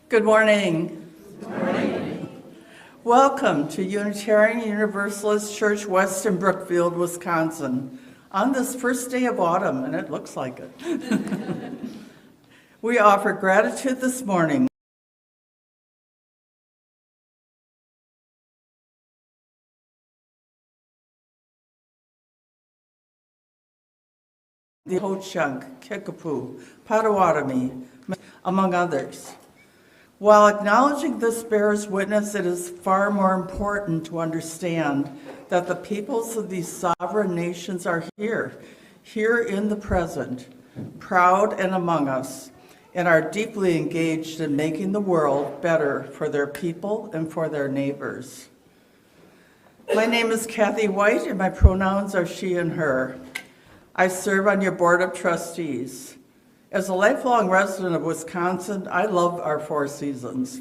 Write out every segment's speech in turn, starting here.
Good morning. Good morning. Welcome to Unitarian Universalist Church West in Brookfield, Wisconsin, on this first day of autumn, and it looks like it. We offer gratitude this morning. The Ho-Chunk, Kickapoo, Potawatomi, among others. While acknowledging this bears witness, it is far more important to understand that the peoples of these sovereign nations are here in the present, proud and among us, and are deeply engaged in making the world better for their people and for their neighbors. My name is Kathy White, and my pronouns are she and her. I serve on your board of trustees. As a lifelong resident of Wisconsin, I love our four seasons.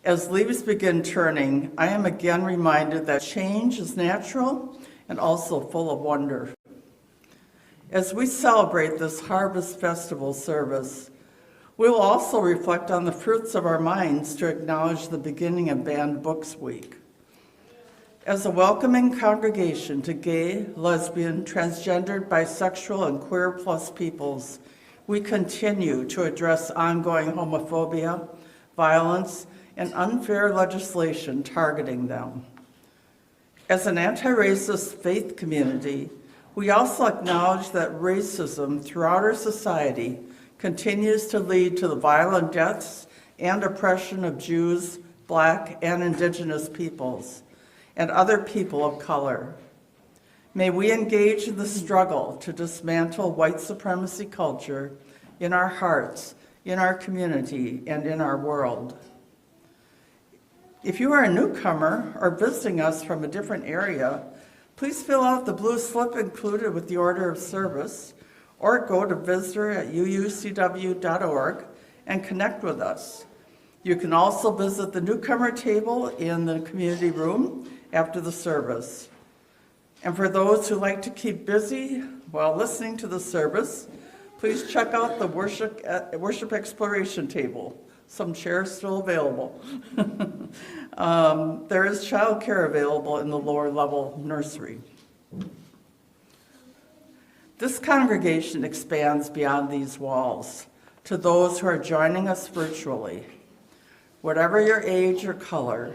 As leaves begin turning, I am again reminded that change is natural and also full of wonder. As we celebrate this Harvest Festival service, we will also reflect on the fruits of our minds to acknowledge the beginning of Banned Books Week. As a welcoming congregation to gay, lesbian, transgendered, bisexual, and queer plus peoples, we continue to address ongoing homophobia, violence, and unfair legislation targeting them. As an anti-racist faith community, we also acknowledge that racism throughout our society continues to lead to the violent deaths and oppression of Jews, Black, and Indigenous peoples, and other people of color. May we engage in the struggle to dismantle white supremacy culture in our hearts, in our community, and in our world. If you are a newcomer or visiting us from a different area, Please fill out the blue slip included with the order of service, or go to visitor@uucw.org and connect with us. You can also visit the newcomer table in the community room after the service. And for those who like to keep busy while listening to the service, please check out the worship exploration table. Some chairs still available. There is childcare available in the lower level nursery. This congregation expands beyond these walls to those who are joining us virtually. Whatever your age or color,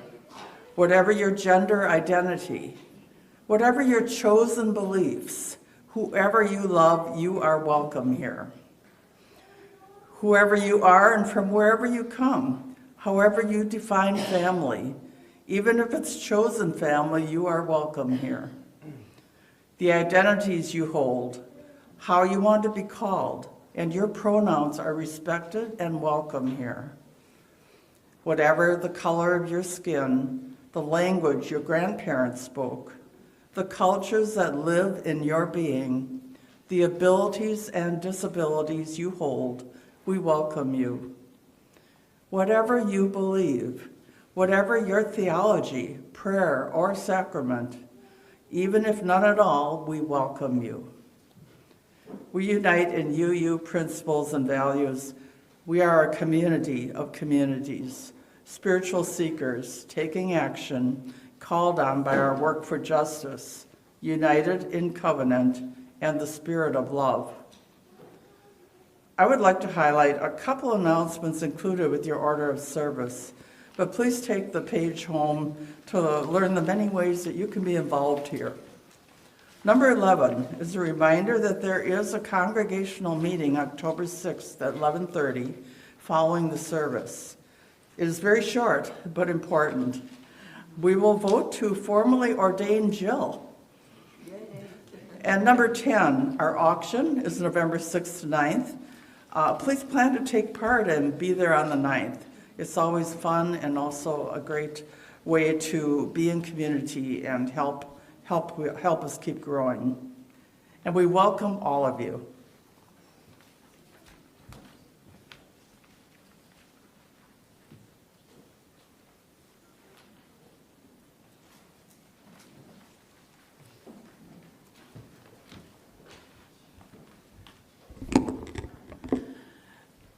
whatever your gender identity, whatever your chosen beliefs, whoever you love, you are welcome here. Whoever you are and from wherever you come, however you define family, even if it's chosen family, you are welcome here. The identities you hold, how you want to be called, and your pronouns are respected and welcome here. Whatever the color of your skin, the language your grandparents spoke, the cultures that live in your being, the abilities and disabilities you hold, we welcome you. Whatever you believe, whatever your theology, prayer, or sacrament, even if none at all, we welcome you. We unite in UU principles and values. We are a community of communities, spiritual seekers taking action, called on by our work for justice, united in covenant and the spirit of love. I would like to highlight a couple announcements included with your order of service, but please take the page home to learn the many ways that you can be involved here. Number 11 is a reminder that there is a congregational meeting October 6th at 11:30 following the service. It is very short, but important. We will vote to formally ordain Jill. And number 10, our auction is November 6th to 9th. Please plan to take part and be there on the 9th. It's always fun and also a great way to be in community and help us keep growing. And we welcome all of you.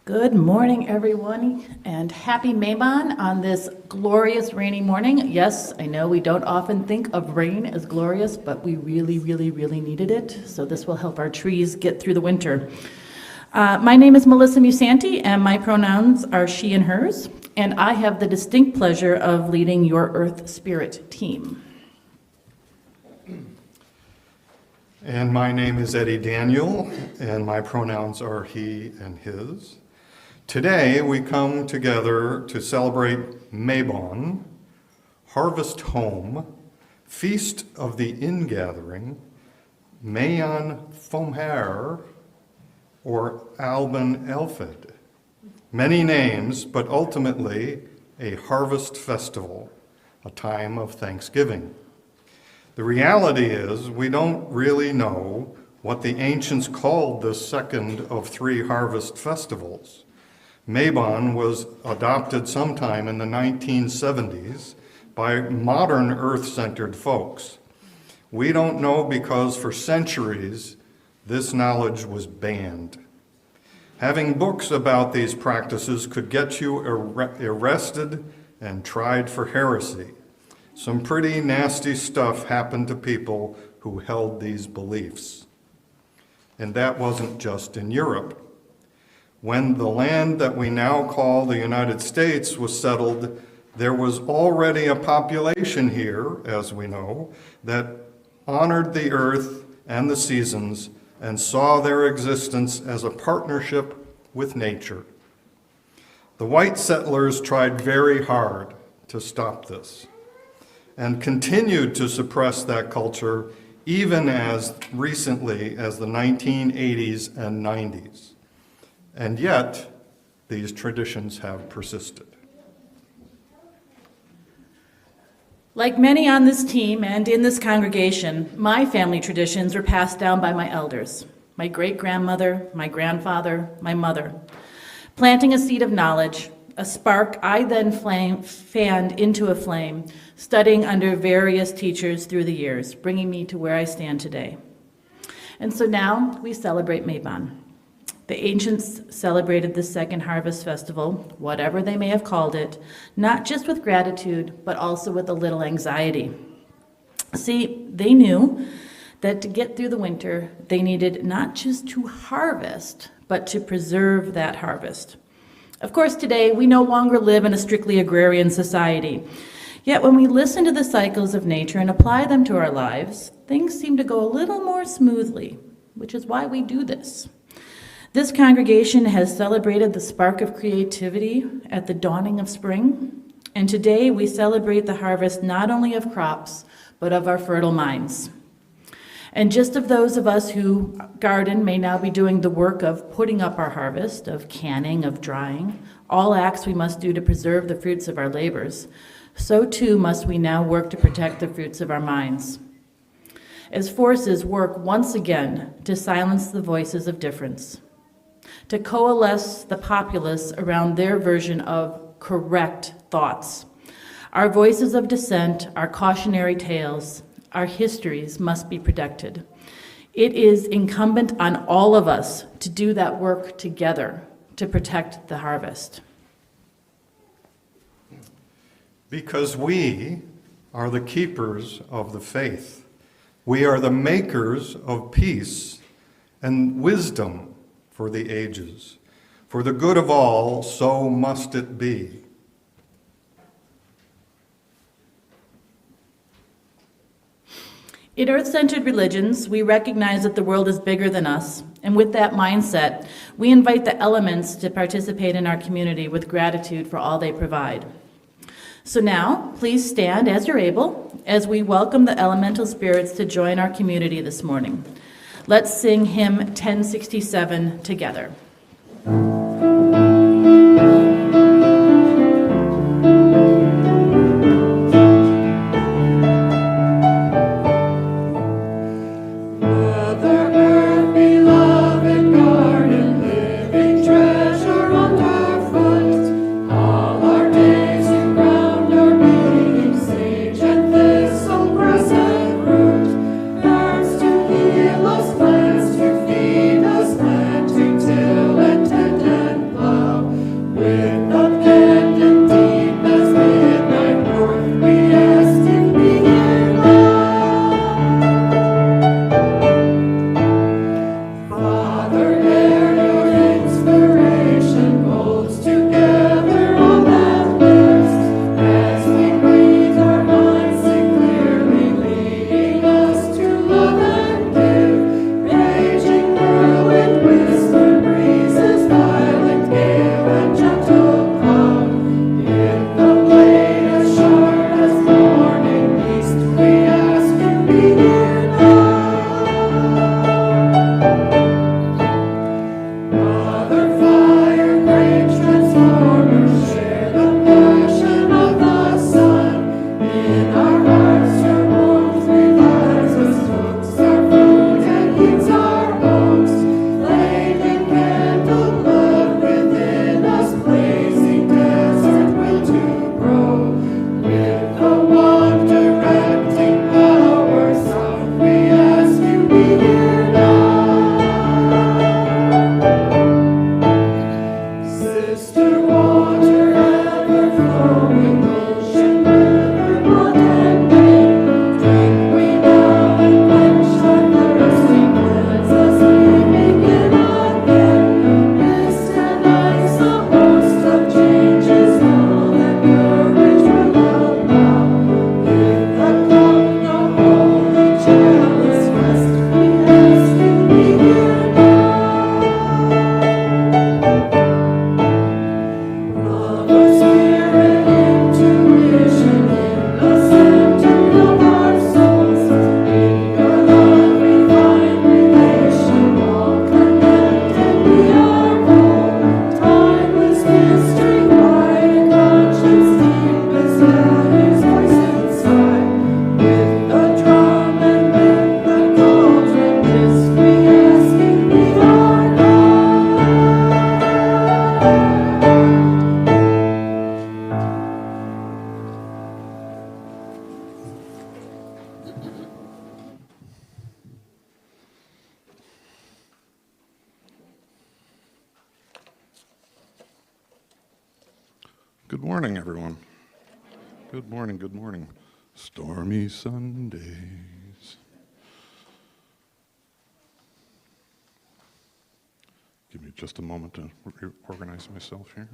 Good morning, everyone, and happy Mabon on this glorious rainy morning. Yes, I know we don't often think of rain as glorious, but we really, really, really needed it, so this will help our trees get through the winter. My name is Melissa Musante, and my pronouns are she and hers, and I have the distinct pleasure of leading your Earth Spirit team. And my name is Eddie Daniel, and my pronouns are he and his. Today, we come together to celebrate Mabon, Harvest Home, Feast of the Ingathering, Mayon Fomhair, or Alban Elfed. Many names, but ultimately a harvest festival, a time of thanksgiving. The reality is we don't really know what the ancients called the second of three harvest festivals. Mabon was adopted sometime in the 1970s by modern earth-centered folks. We don't know because for centuries this knowledge was banned. Having books about these practices could get you arrested and tried for heresy. Some pretty nasty stuff happened to people who held these beliefs. And that wasn't just in Europe. When the land that we now call the United States was settled, there was already a population here, as we know, that honored the earth and the seasons and saw their existence as a partnership with nature. The white settlers tried very hard to stop this and continued to suppress that culture even as recently as the 1980s and 90s. And yet, these traditions have persisted. Like many on this team and in this congregation, my family traditions were passed down by my elders, my great-grandmother, my grandfather, my mother, planting a seed of knowledge, a spark I then fanned into a flame, studying under various teachers through the years, bringing me to where I stand today. And so now we celebrate Mabon. The ancients celebrated the second harvest festival, whatever they may have called it, not just with gratitude, but also with a little anxiety. See, they knew that to get through the winter, they needed not just to harvest, but to preserve that harvest. Of course, today, we no longer live in a strictly agrarian society. Yet when we listen to the cycles of nature and apply them to our lives, things seem to go a little more smoothly, which is why we do this. This congregation has celebrated the spark of creativity at the dawning of spring, and today we celebrate the harvest not only of crops, but of our fertile minds. And just as those of us who garden may now be doing the work of putting up our harvest, of canning, of drying, all acts we must do to preserve the fruits of our labors, so too must we now work to protect the fruits of our minds. As forces work once again to silence the voices of difference, to coalesce the populace around their version of correct thoughts. Our voices of dissent, our cautionary tales, our histories must be protected. It is incumbent on all of us to do that work together to protect the harvest. Because we are the keepers of the faith. We are the makers of peace and wisdom for the ages. For the good of all, so must it be. In earth-centered religions, we recognize that the world is bigger than us, and with that mindset, we invite the elements to participate in our community with gratitude for all they provide. So now, please stand as you're able as we welcome the elemental spirits to join our community this morning. Let's sing hymn 1067 together. Till Good morning, everyone. Good morning, good morning. Stormy Sundays. Give me just a moment to organize myself here.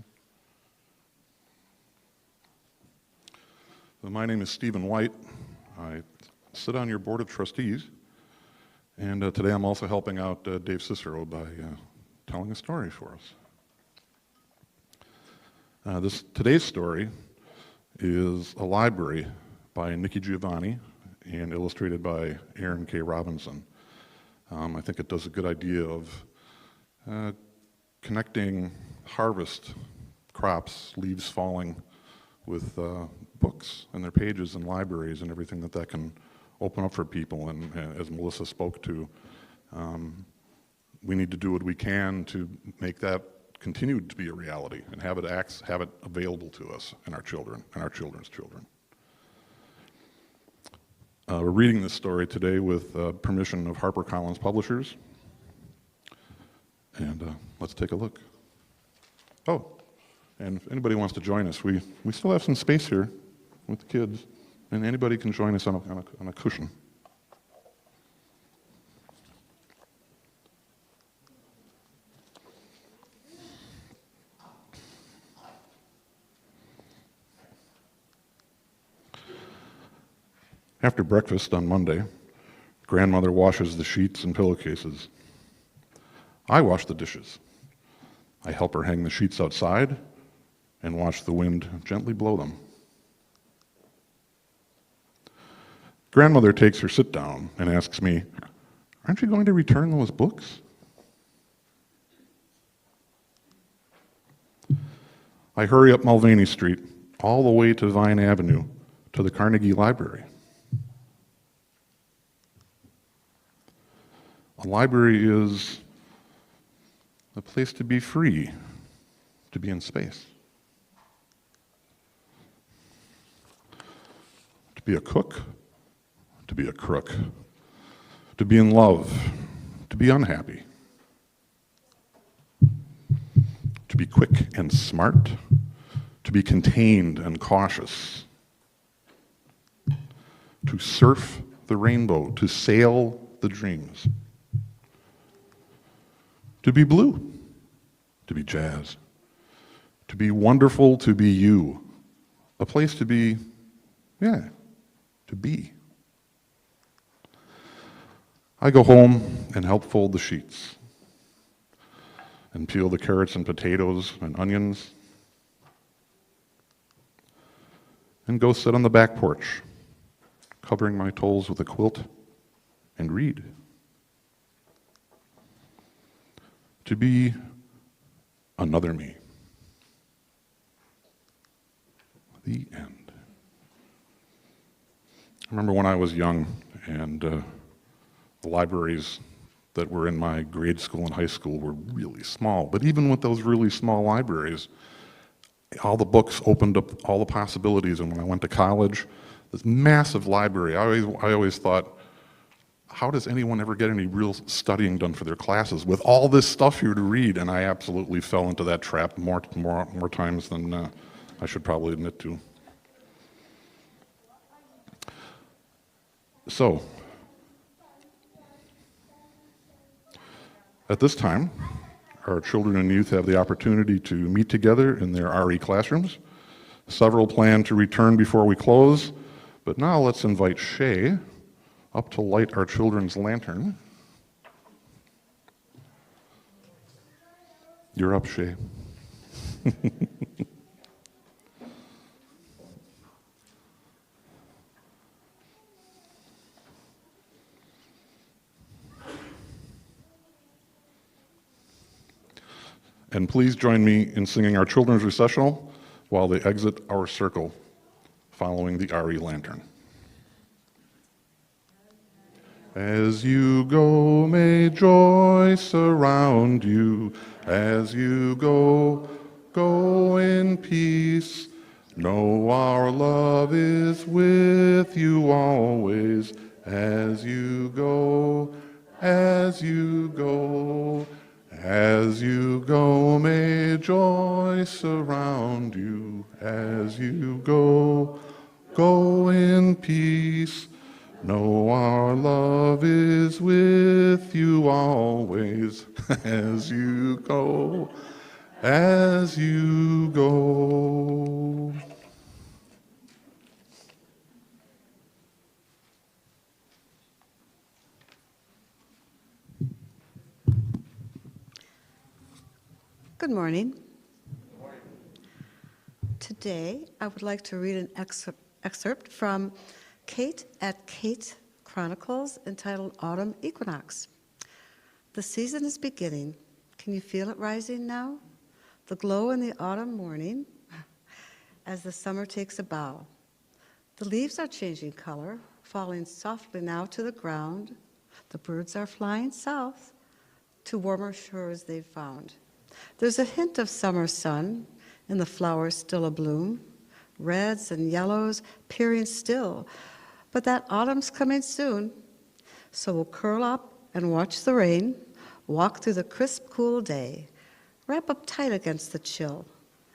So my name is Stephen White. I sit on your board of trustees, and today I'm also helping out Dave Cicero by telling a story for us. Today's story is a library by Nikki Giovanni and illustrated by Aaron K. Robinson. I think it does a good idea of connecting harvest, crops, leaves falling with books and their pages and libraries and everything that can open up for people. And as Melissa spoke to, we need to do what we can to make that continue to be a reality and have it available to us and our children and our children's children. We're reading this story today with permission of HarperCollins Publishers. And let's take a look. Oh, and if anybody wants to join us, we still have some space here with the kids, and anybody can join us on a cushion. After breakfast on Monday, grandmother washes the sheets and pillowcases. I wash the dishes. I help her hang the sheets outside and watch the wind gently blow them. Grandmother takes her sit down and asks me, "Aren't you going to return those books?" I hurry up Mulvaney Street all the way to Vine Avenue to the Carnegie Library. A library is a place to be free, to be in space. To be a cook, to be a crook, to be in love, to be unhappy, to be quick and smart, to be contained and cautious, to surf the rainbow, to sail the dreams, to be blue, to be jazz, to be wonderful, to be you, a place to be, to be. I go home and help fold the sheets and peel the carrots and potatoes and onions and go sit on the back porch, covering my toes with a quilt and read. To be another me. The end. I remember when I was young and the libraries that were in my grade school and high school were really small. But even with those really small libraries, all the books opened up all the possibilities. And when I went to college, this massive library, I always thought, how does anyone ever get any real studying done for their classes with all this stuff here to read? And I absolutely fell into that trap more times than I should probably admit to. So, at this time, our children and youth have the opportunity to meet together in their RE classrooms. Several plan to return before we close, but now let's invite Shay up to light our children's lantern. You're up, Shay. And please join me in singing our children's recessional while they exit our circle following the RE lantern. As you go, may joy surround you. As you go, go in peace. Know our love is with you always. As you go, as you go. As you go, may joy surround you. as you go. Go in peace. Know our love is with you always as you go, as you go. Good morning. Today, I would like to read an excerpt from Kate at Kate Chronicles entitled Autumn Equinox. The season is beginning. Can you feel it rising now? The glow in the autumn morning as the summer takes a bow. The leaves are changing color, falling softly now to the ground. The birds are flying south to warmer shores they've found. There's a hint of summer sun in the flowers still abloom, reds and yellows peering still, but that autumn's coming soon. So we'll curl up and watch the rain, walk through the crisp, cool day, wrap up tight against the chill,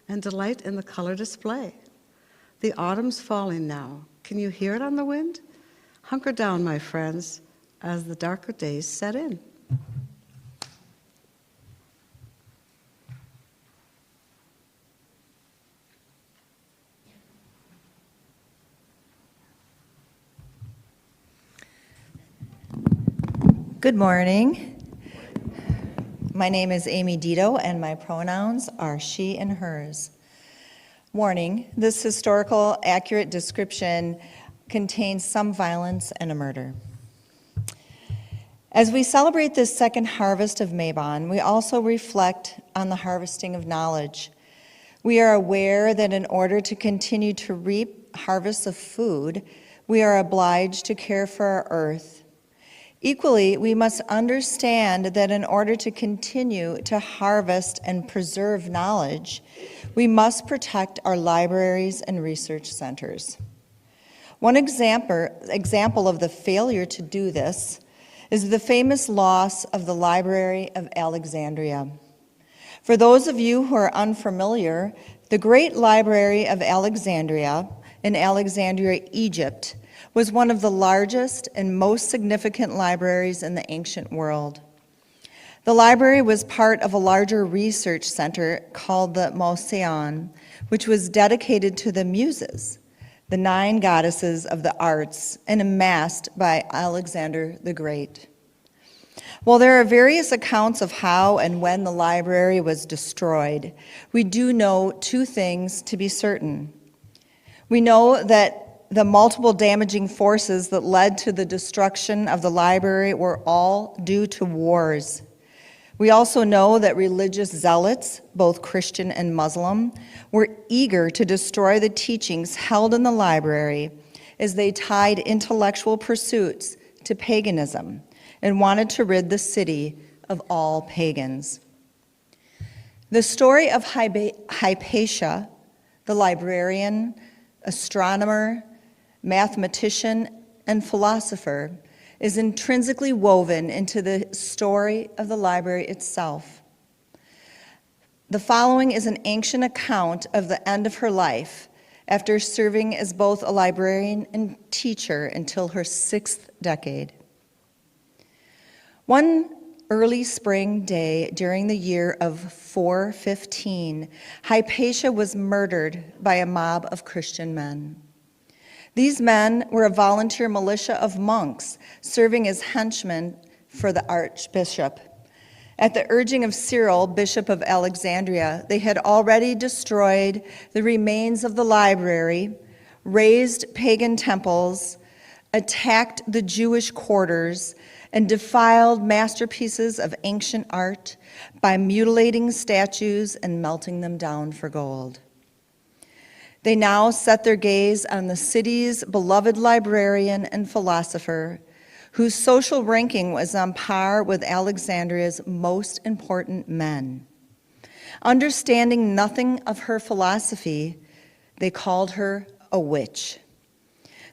and delight in the color display. The autumn's falling now. Can you hear it on the wind? Hunker down, my friends, as the darker days set in. Good morning. My name is Amy Dito, and my pronouns are she and hers. Warning, this historical accurate description contains some violence and a murder. As we celebrate this second harvest of Mabon, we also reflect on the harvesting of knowledge. We are aware that in order to continue to reap harvests of food, we are obliged to care for our earth. Equally, we must understand that in order to continue to harvest and preserve knowledge, we must protect our libraries and research centers. One example of the failure to do this is the famous loss of the Library of Alexandria. For those of you who are unfamiliar, the Great Library of Alexandria in Alexandria, Egypt, was one of the largest and most significant libraries in the ancient world. The library was part of a larger research center called the Musante, which was dedicated to the Muses, the 9 goddesses of the arts, and amassed by Alexander the Great. While there are various accounts of how and when the library was destroyed, we do know 2 things to be certain. We know that the multiple damaging forces that led to the destruction of the library were all due to wars. We also know that religious zealots, both Christian and Muslim, were eager to destroy the teachings held in the library as they tied intellectual pursuits to paganism and wanted to rid the city of all pagans. The story of Hypatia, the librarian, astronomer, mathematician, and philosopher, is intrinsically woven into the story of the library itself. The following is an ancient account of the end of her life after serving as both a librarian and teacher until her 6th decade. One early spring day during the year of 415, Hypatia was murdered by a mob of Christian men. These men were a volunteer militia of monks serving as henchmen for the archbishop. At the urging of Cyril, bishop of Alexandria, they had already destroyed the remains of the library, razed pagan temples, attacked the Jewish quarters, and defiled masterpieces of ancient art by mutilating statues and melting them down for gold. They now set their gaze on the city's beloved librarian and philosopher, whose social ranking was on par with Alexandria's most important men. Understanding nothing of her philosophy, they called her a witch.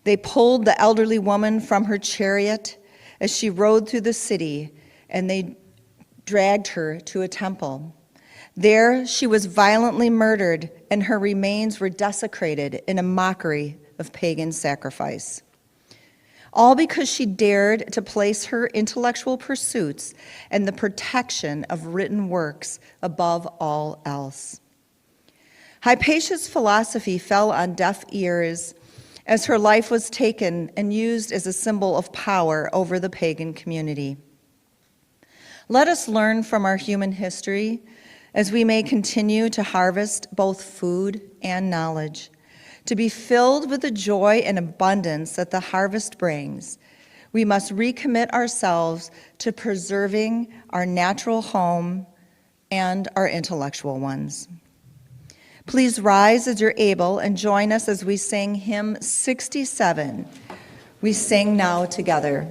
They pulled the elderly woman from her chariot as she rode through the city, and they dragged her to a temple. There she was violently murdered, and her remains were desecrated in a mockery of pagan sacrifice. All because she dared to place her intellectual pursuits and the protection of written works above all else. Hypatia's philosophy fell on deaf ears as her life was taken and used as a symbol of power over the pagan community. Let us learn from our human history as we may continue to harvest both food and knowledge, to be filled with the joy and abundance that the harvest brings. We must recommit ourselves to preserving our natural home and our intellectual ones. Please rise as you're able and join us as we sing hymn 67. We sing now together.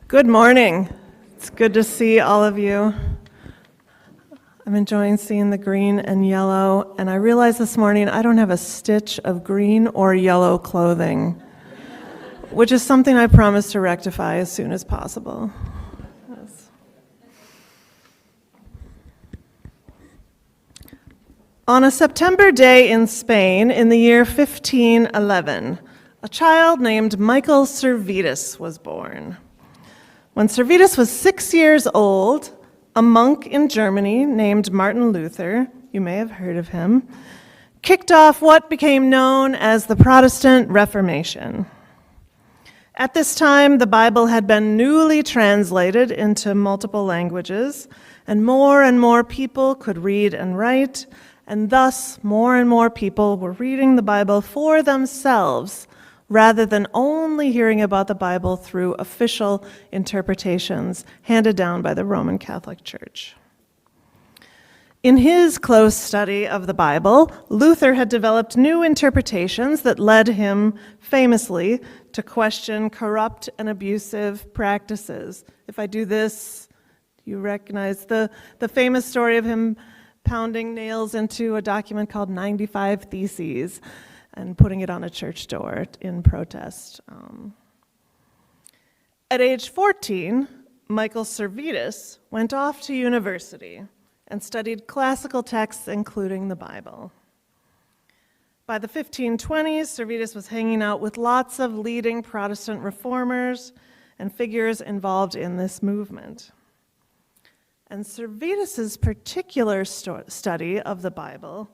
Good morning. It's good to see all of you. I'm enjoying seeing the green and yellow, and I realized this morning I don't have a stitch of green or yellow clothing, which is something I promise to rectify as soon as possible. Yes. On a September day in Spain in the year 1511, a child named Michael Servetus was born. When Servetus was 6 years old, a monk in Germany named Martin Luther, you may have heard of him, kicked off what became known as the Protestant Reformation. At this time, the Bible had been newly translated into multiple languages, and more people could read and write, and thus more and more people were reading the Bible for themselves, rather than only hearing about the Bible through official interpretations handed down by the Roman Catholic Church. In his close study of the Bible, Luther had developed new interpretations that led him, famously, to question corrupt and abusive practices. If I do this, you recognize the famous story of him pounding nails into a document called 95 Theses, and putting it on a church door in protest. At age 14, Michael Servetus went off to university and studied classical texts, including the Bible. By the 1520s, Servetus was hanging out with lots of leading Protestant reformers and figures involved in this movement. And Servetus's particular study of the Bible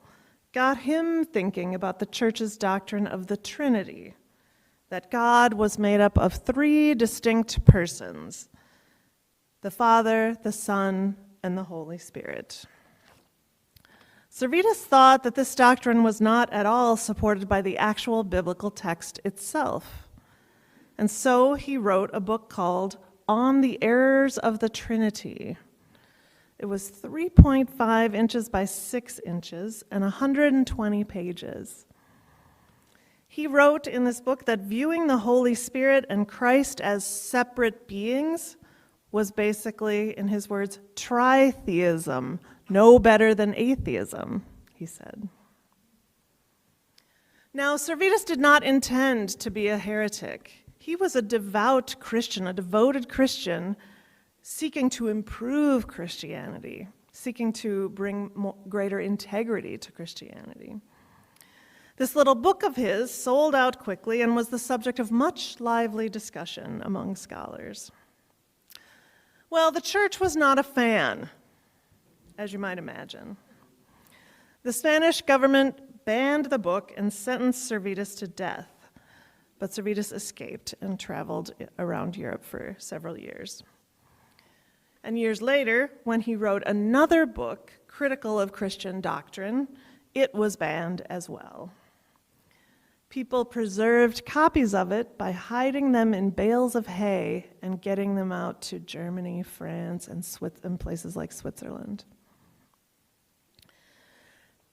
got him thinking about the church's doctrine of the Trinity, that God was made up of three distinct persons: the Father, the Son, and the Holy Spirit. Servetus thought that this doctrine was not at all supported by the actual biblical text itself. And so he wrote a book called On the Errors of the Trinity. It was 3.5 inches by 6 inches and 120 pages. He wrote in this book that viewing the Holy Spirit and Christ as separate beings was basically, in his words, tritheism, no better than atheism, he said. Now, Servetus did not intend to be a heretic. He was a devout Christian, a devoted Christian, seeking to improve Christianity, seeking to bring greater integrity to Christianity. This little book of his sold out quickly and was the subject of much lively discussion among scholars. Well, the church was not a fan, as you might imagine. The Spanish government banned the book and sentenced Servetus to death, but Servetus escaped and traveled around Europe for several years. And years later, when he wrote another book critical of Christian doctrine, it was banned as well. People preserved copies of it by hiding them in bales of hay and getting them out to Germany, France, and places like Switzerland.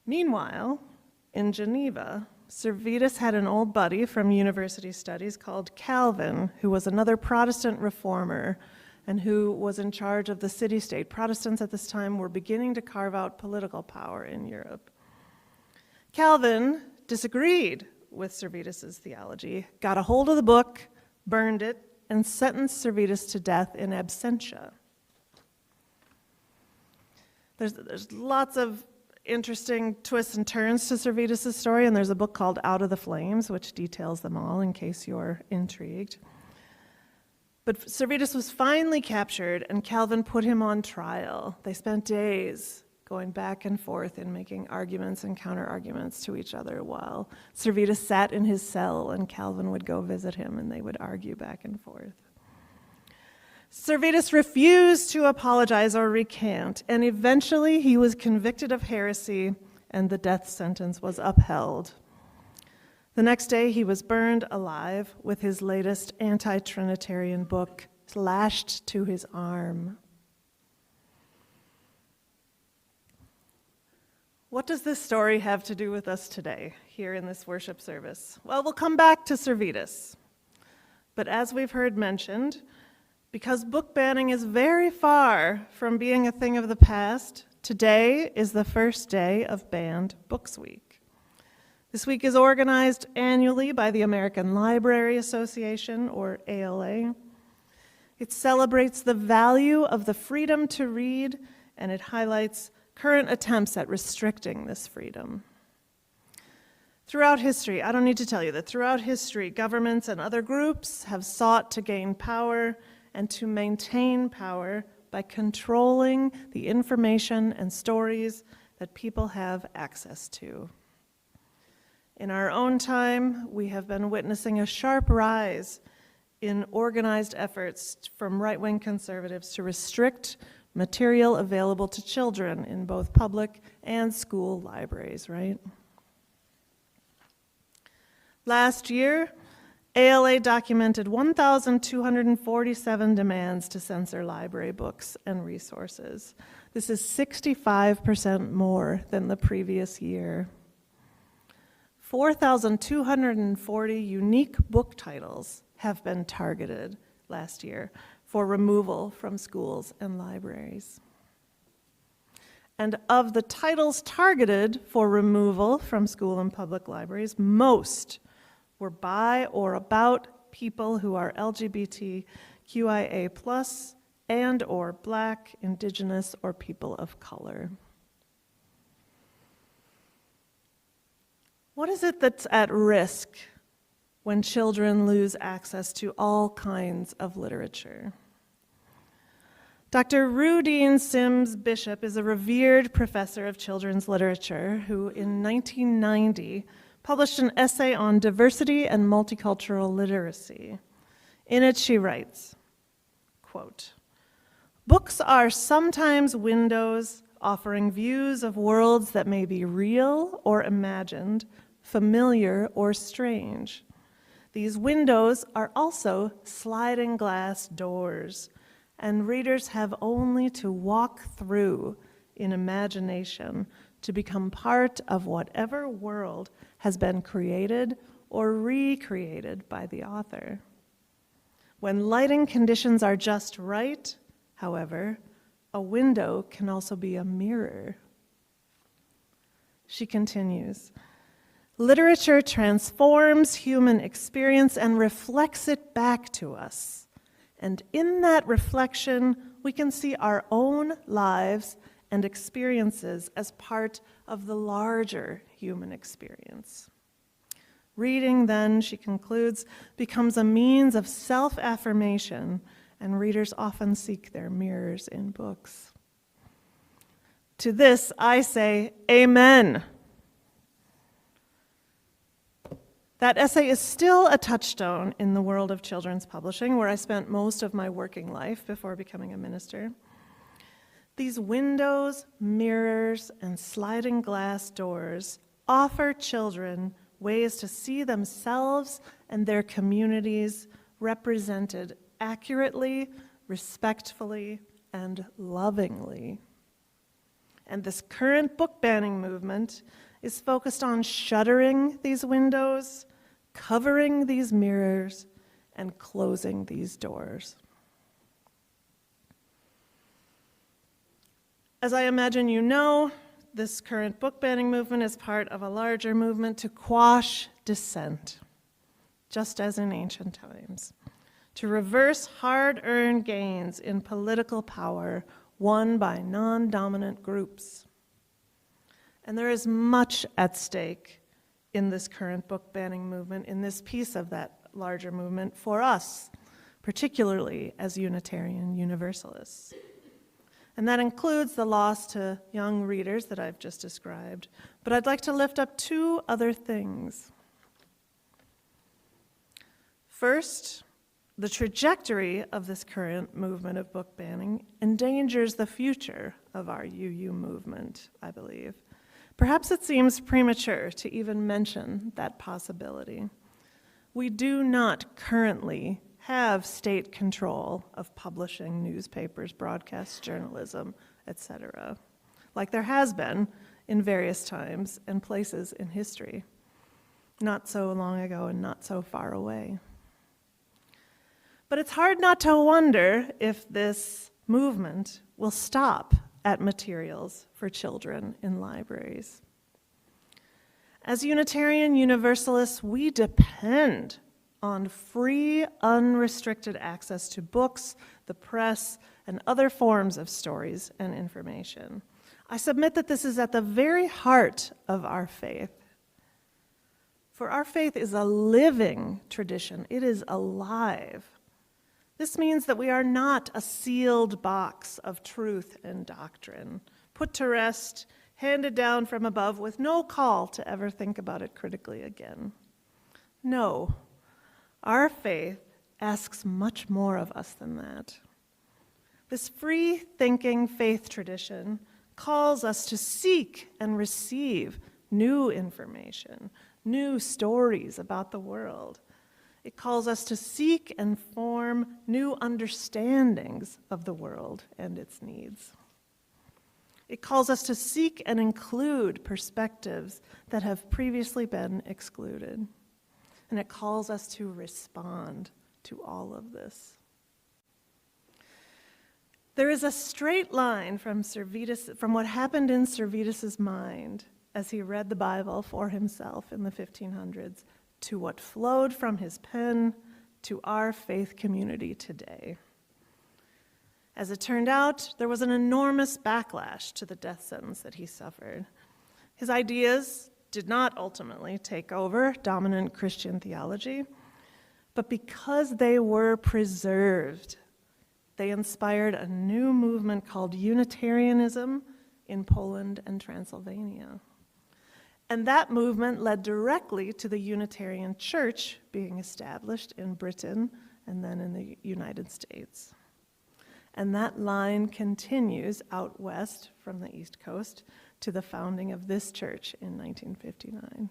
Meanwhile, in Geneva, Servetus had an old buddy from university studies called Calvin, who was another Protestant reformer and who was in charge of the city-state. Protestants at this time were beginning to carve out political power in Europe. Calvin disagreed with Servetus's theology, got a hold of the book, burned it, and sentenced Servetus to death in absentia. There's lots of interesting twists and turns to Servetus's story, and there's a book called Out of the Flames, which details them all in case you're intrigued. But Servetus was finally captured, and Calvin put him on trial. They spent days going back and forth and making arguments and counter-arguments to each other while Servetus sat in his cell and Calvin would go visit him and they would argue back and forth. Servetus refused to apologize or recant, and eventually he was convicted of heresy and the death sentence was upheld. The next day he was burned alive with his latest anti-Trinitarian book lashed to his arm. What does this story have to do with us today, here in this worship service? Well, we'll come back to Servetus. But as we've heard mentioned, because book banning is very far from being a thing of the past, today is the first day of Banned Books Week. This week is organized annually by the American Library Association, or ALA. It celebrates the value of the freedom to read, and it highlights current attempts at restricting this freedom. Throughout history, I don't need to tell you that throughout history, governments and other groups have sought to gain power and to maintain power by controlling the information and stories that people have access to. In our own time, we have been witnessing a sharp rise in organized efforts from right-wing conservatives to restrict material available to children in both public and school libraries, right? Last year, ALA documented 1,247 demands to censor library books and resources. This is 65% more than the previous year. 4,240 unique book titles have been targeted last year for removal from schools and libraries. And of the titles targeted for removal from school and public libraries, most were by or about people who are LGBTQIA+ and or Black, Indigenous, or people of color. What is it that's at risk when children lose access to all kinds of literature? Dr. Rudine Sims Bishop is a revered professor of children's literature who, in 1990, published an essay on diversity and multicultural literacy. In it, she writes, quote, "Books are sometimes windows offering views of worlds that may be real or imagined, familiar or strange. These windows are also sliding glass doors, and readers have only to walk through in imagination to become part of whatever world has been created or recreated by the author. When lighting conditions are just right, however, a window can also be a mirror." She continues, "Literature transforms human experience and reflects it back to us. And in that reflection, we can see our own lives and experiences as part of the larger human experience. Reading, then," she concludes, "becomes a means of self-affirmation, and readers often seek their mirrors in books." To this, I say, amen. That essay is still a touchstone in the world of children's publishing, where I spent most of my working life before becoming a minister. These windows, mirrors, and sliding glass doors offer children ways to see themselves and their communities represented accurately, respectfully, and lovingly. And this current book banning movement is focused on shuttering these windows, covering these mirrors, and closing these doors. As I imagine you know, this current book banning movement is part of a larger movement to quash dissent, just as in ancient times, to reverse hard-earned gains in political power won by non-dominant groups. And there is much at stake in this current book banning movement, in this piece of that larger movement for us, particularly as Unitarian Universalists. And that includes the loss to young readers that I've just described. But I'd like to lift up two other things. First, the trajectory of this current movement of book banning endangers the future of our UU movement, I believe. Perhaps it seems premature to even mention that possibility. We do not currently have state control of publishing newspapers, broadcast journalism, etc., like there has been in various times and places in history, not so long ago and not so far away. But it's hard not to wonder if this movement will stop at materials for children in libraries. As Unitarian Universalists, we depend on free, unrestricted access to books, the press, and other forms of stories and information. I submit that this is at the very heart of our faith. For our faith is a living tradition. It is alive. This means that we are not a sealed box of truth and doctrine, put to rest, handed down from above with no call to ever think about it critically again. No, our faith asks much more of us than that. This free-thinking faith tradition calls us to seek and receive new information, new stories about the world. It calls us to seek and form new understandings of the world and its needs. It calls us to seek and include perspectives that have previously been excluded. And it calls us to respond to all of this. There is a straight line from what happened in Servetus's mind as he read the Bible for himself in the 1500s to what flowed from his pen to our faith community today. As it turned out, there was an enormous backlash to the death sentence that he suffered. His ideas did not ultimately take over dominant Christian theology, but because they were preserved, they inspired a new movement called Unitarianism in Poland and Transylvania. And that movement led directly to the Unitarian Church being established in Britain and then in the United States. And that line continues out west from the East Coast to the founding of this church in 1959.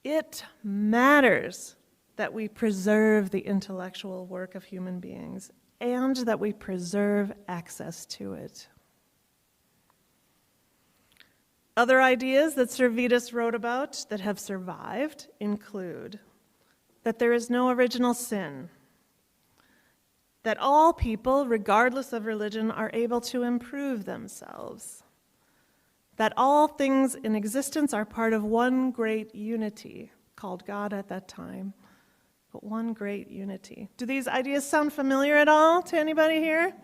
It matters that we preserve the intellectual work of human beings and that we preserve access to it. Other ideas that Servetus wrote about that have survived include that there is no original sin, that all people, regardless of religion, are able to improve themselves, that all things in existence are part of one great unity, called God at that time, but one great unity. Do these ideas sound familiar at all to anybody here?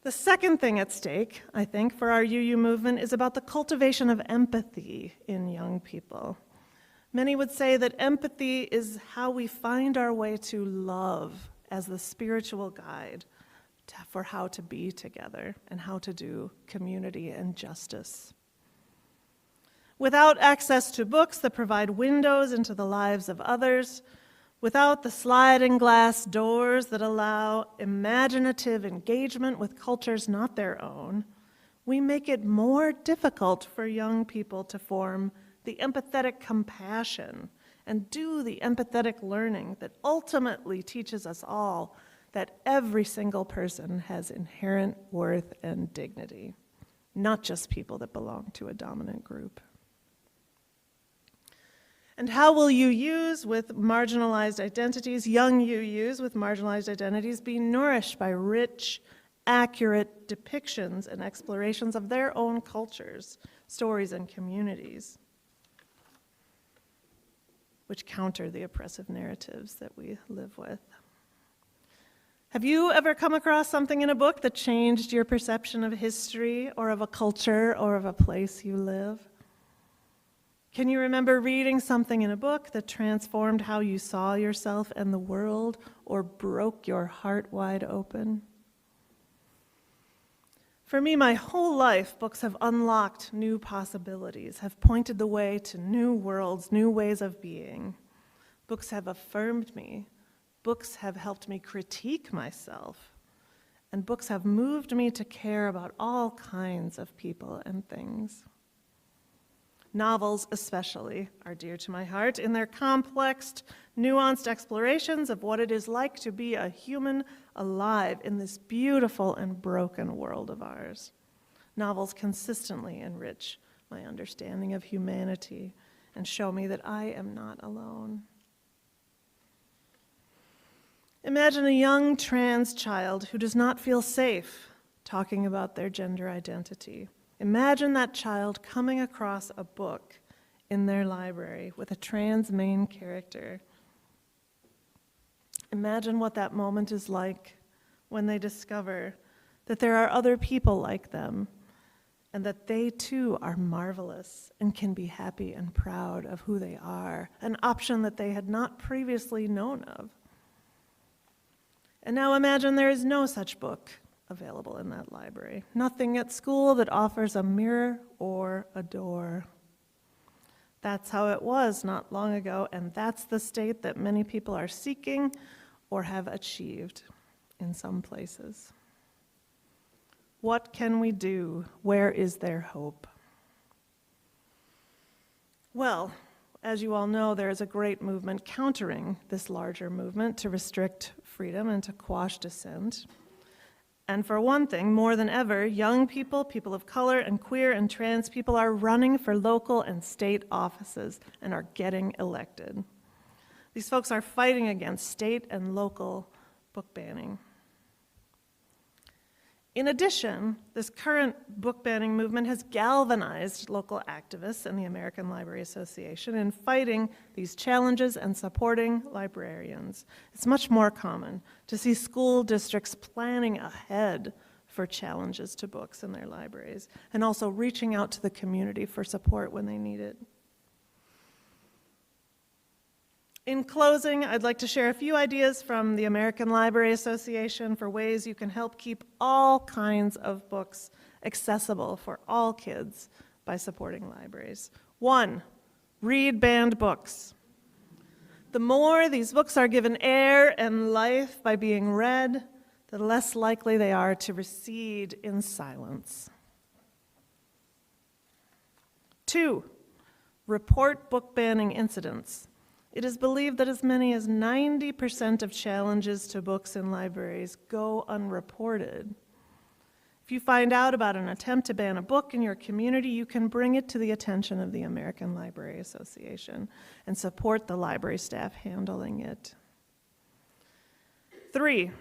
The second thing at stake, I think, for our UU movement is about the cultivation of empathy in young people. Many would say that empathy is how we find our way to love as the spiritual guide for how to be together and how to do community and justice. Without access to books that provide windows into the lives of others, without the sliding glass doors that allow imaginative engagement with cultures not their own, we make it more difficult for young people to form the empathetic compassion and do the empathetic learning that ultimately teaches us all that every single person has inherent worth and dignity, not just people that belong to a dominant group. And how will UUs with marginalized identities, young UUs with marginalized identities, be nourished by rich, accurate depictions and explorations of their own cultures, stories, and communities, which counter the oppressive narratives that we live with? Have you ever come across something in a book that changed your perception of history or of a culture or of a place you live? Can you remember reading something in a book that transformed how you saw yourself and the world or broke your heart wide open? For me, my whole life, books have unlocked new possibilities, have pointed the way to new worlds, new ways of being. Books have affirmed me. Books have helped me critique myself. And books have moved me to care about all kinds of people and things. Novels, especially, are dear to my heart in their complex, nuanced explorations of what it is like to be a human alive in this beautiful and broken world of ours. Novels consistently enrich my understanding of humanity and show me that I am not alone. Imagine a young trans child who does not feel safe talking about their gender identity. Imagine that child coming across a book in their library with a trans main character. Imagine what that moment is like when they discover that there are other people like them and that they too are marvelous and can be happy and proud of who they are, an option that they had not previously known of. And now imagine there is no such book available in that library. Nothing at school that offers a mirror or a door. That's how it was not long ago, and that's the state that many people are seeking or have achieved in some places. What can we do? Where is there hope? Well, as you all know, there is a great movement countering this larger movement to restrict freedom and to quash dissent. And for one thing, more than ever, young people, people of color, and queer and trans people are running for local and state offices and are getting elected. These folks are fighting against state and local book banning. In addition, this current book banning movement has galvanized local activists and the American Library Association in fighting these challenges and supporting librarians. It's much more common to see school districts planning ahead for challenges to books in their libraries and also reaching out to the community for support when they need it. In closing, I'd like to share a few ideas from the American Library Association for ways you can help keep all kinds of books accessible for all kids by supporting libraries. 1, read banned books. The more these books are given air and life by being read, the less likely they are to recede in silence. 2, report book banning incidents. It is believed that as many as 90% of challenges to books in libraries go unreported. If you find out about an attempt to ban a book in your community, you can bring it to the attention of the American Library Association and support the library staff handling it. 3,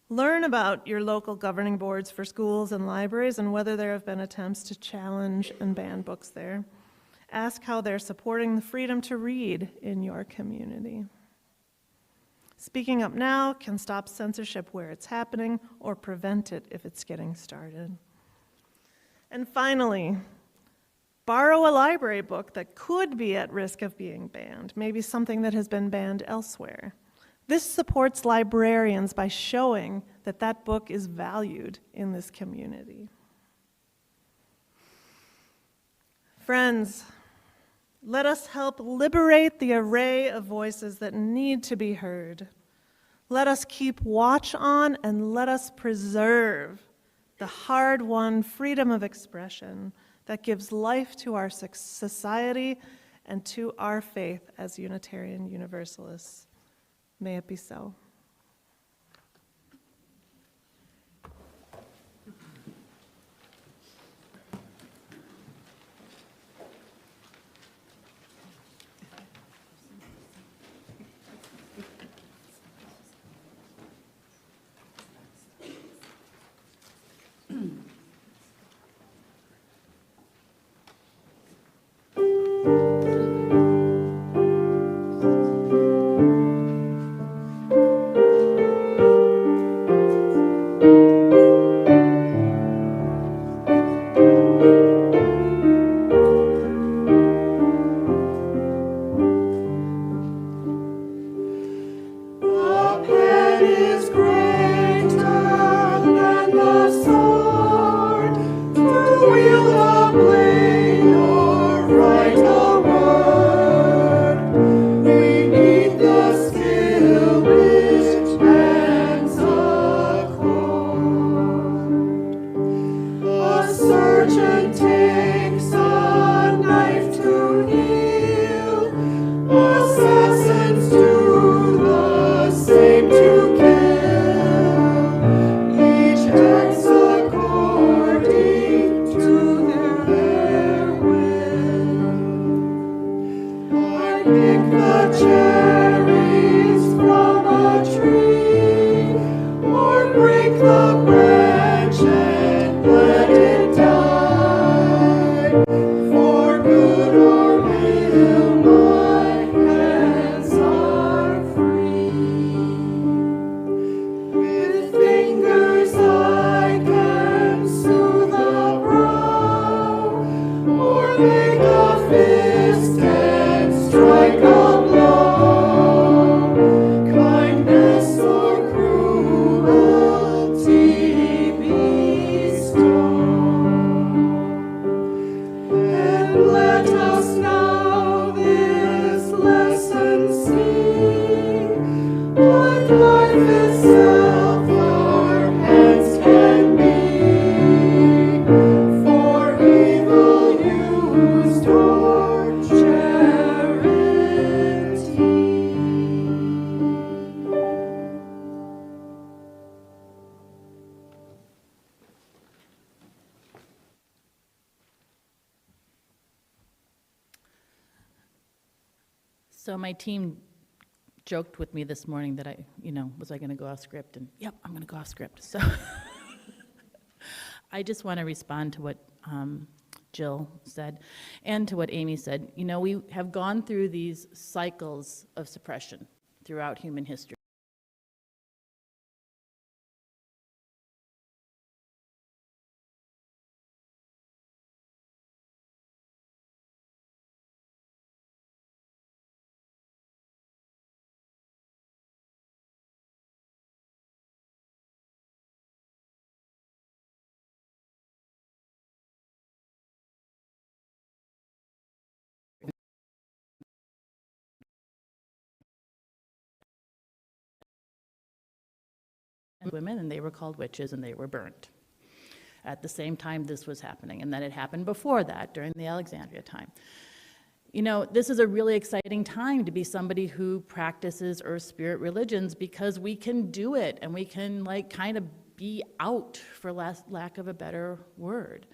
learn about your local governing boards for schools and libraries and whether there have been attempts to challenge and ban books there. Ask how they're supporting the freedom to read in your community. Speaking up now can stop censorship where it's happening or prevent it if it's getting started. And finally, borrow a library book that could be at risk of being banned, maybe something that has been banned elsewhere. This supports librarians by showing that that book is valued in this community. Friends, let us help liberate the array of voices that need to be heard. Let us keep watch on and let us preserve the hard-won freedom of expression that gives life to our society and to our faith as Unitarian Universalists. May it be so. So my team joked with me this morning that was I going to go off script? And yep, I'm going to go off script. So I just want to respond to what Jill said and to what Amy said. We have gone through these cycles of suppression throughout human history. women, and they were called witches, and they were burnt. At the same time this was happening, and then it happened before that, during the Alexandria time. You know, this is a really exciting time to be somebody who practices earth spirit religions, because we can do it, and we can, like, kind of be out, for lack of a better word,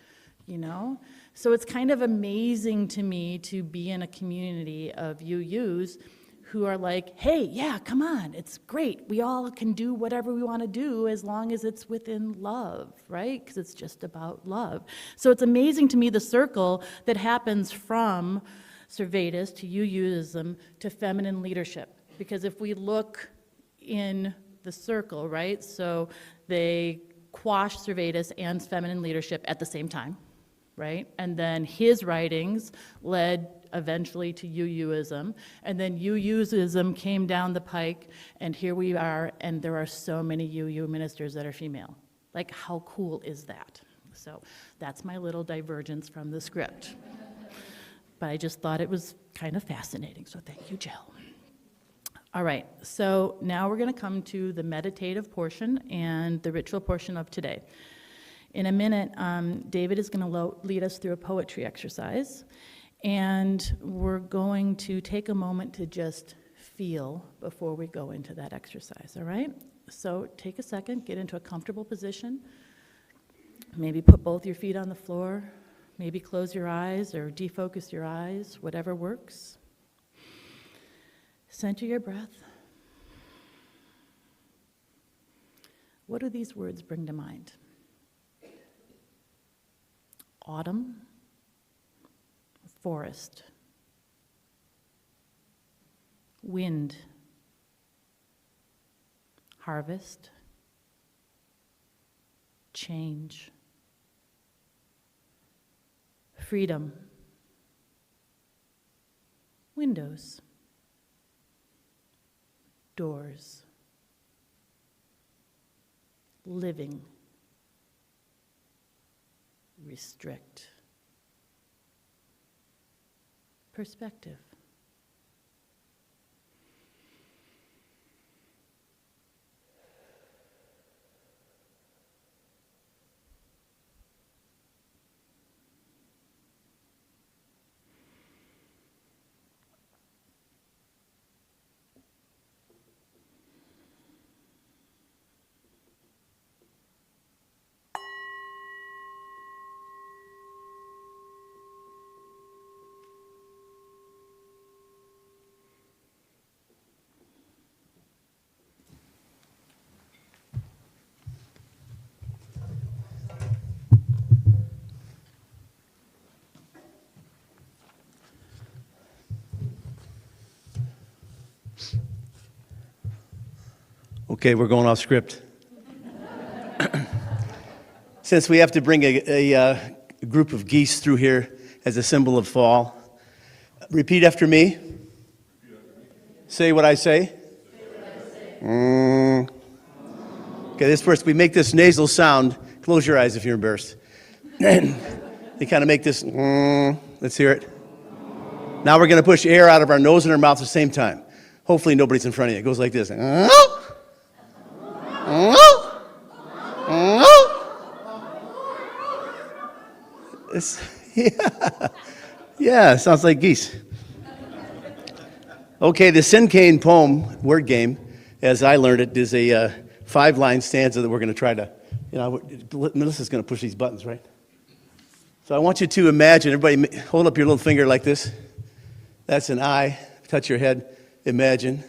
you know? So it's kind of amazing to me to be in a community of UUs who are like, hey, yeah, come on, it's great. We all can do whatever we want to do as long as it's within love, right? Because it's just about love. So it's amazing to me the circle that happens from Servetus to UUism to feminine leadership. Because if we look in the circle, right, so they quashed Servetus and feminine leadership at the same time, right? And then his writings led eventually to UUism, and then UUism came down the pike, and here we are, and there are so many UU ministers that are female. Like, how cool is that? So that's my little divergence from the script. But I just thought it was kind of fascinating, so thank you, Jill. All right, so now we're going to come to the meditative portion and the ritual portion of today. In a minute, David is going to lead us through a poetry exercise, and we're going to take a moment to just feel before we go into that exercise, all right? So take a second, get into a comfortable position, maybe put both your feet on the floor, maybe close your eyes or defocus your eyes, whatever works. Center your breath. What do these words bring to mind? Autumn, forest, wind, harvest, change, freedom, windows, doors, living, restrict, perspective. Okay, we're going off script. Since we have to bring a group of geese through here as a symbol of fall, repeat after me. Say what I say. Okay, this first, we make this nasal sound. Close your eyes if you're embarrassed. They kind of make this, let's hear it. Now we're going to push air out of our nose and our mouth at the same time. Hopefully nobody's in front of you. It goes like this. Yeah, sounds like geese. Okay, the Sinkane poem, word game, as I learned it, is a 5-line stanza that we're going to try to, Melissa's going to push these buttons, right? So I want you to imagine, everybody hold up your little finger like this. That's an eye. Touch your head. Imagine.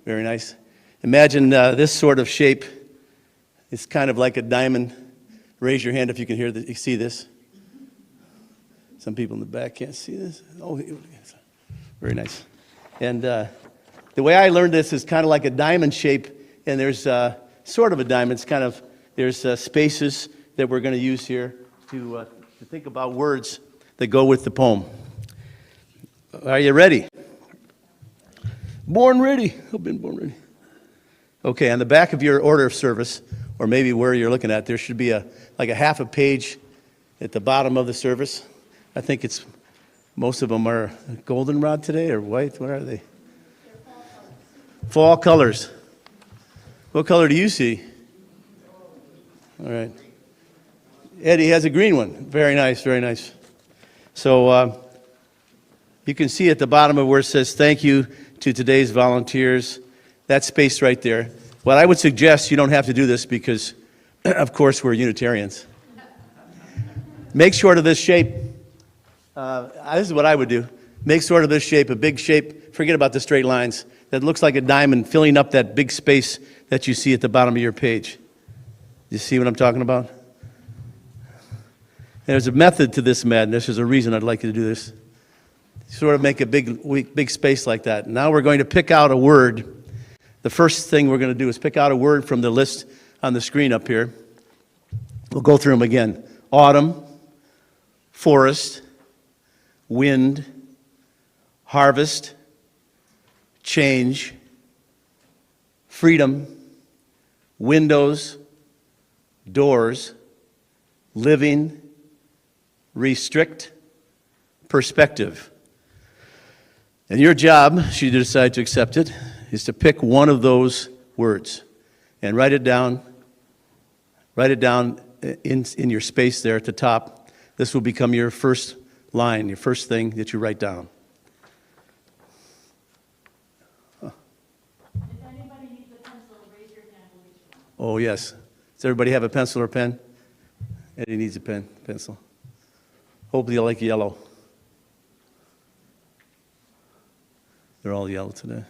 Very nice. Imagine this sort of shape. It's kind of like a diamond. Raise your hand if you can hear you see this. Some people in the back can't see this. Oh, very nice. And the way I learned this is kind of like a diamond shape, and there's sort of a diamond. It's kind of, there's spaces that we're going to use here to think about words that go with the poem. Are you ready? Born ready. I've been born ready. Okay, on the back of your order of service, or maybe where you're looking at, there should be like a half a page at the bottom of the service. I think most of them are goldenrod today or white. What are they? Fall colors. What color do you see? All right. Eddie has a green one. Very nice, very nice. So you can see at the bottom of where it says thank you to today's volunteers, that space right there. What I would suggest, you don't have to do this because, of course, we're Unitarians. Make sort of this shape. This is what I would do. Make sort of this shape, a big shape. Forget about the straight lines. That looks like a diamond filling up that big space that you see at the bottom of your page. You see what I'm talking about? There's a method to this madness. There's a reason I'd like you to do this. Sort of make a big space like that. Now we're going to pick out a word. The first thing we're going to do is pick out a word from the list on the screen up here. We'll go through them again. Autumn, forest, wind, harvest, change, freedom, windows, doors, living, restrict, perspective. And your job, should you decide to accept it, is to pick one of those words and write it down in your space there at the top. This will become your first line, your first thing that you write down. If anybody needs a pencil, raise your hand. We'll get you one. Oh, yes. Does everybody have a pencil or pen? Eddie needs a pencil. Hopefully you like yellow. They're all yellow today.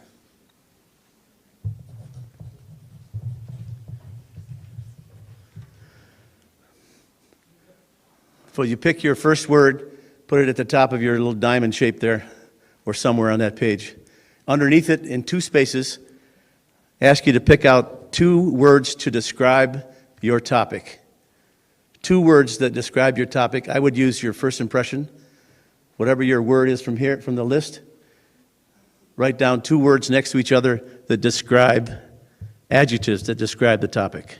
So you pick your first word, put it at the top of your little diamond shape there, or somewhere on that page. Underneath it, in two spaces, ask you to pick out 2 words to describe your topic. 2 words that describe your topic. I would use your first impression. Whatever your word is from here, from the list, write down 2 words next to each other that describe, adjectives that describe the topic.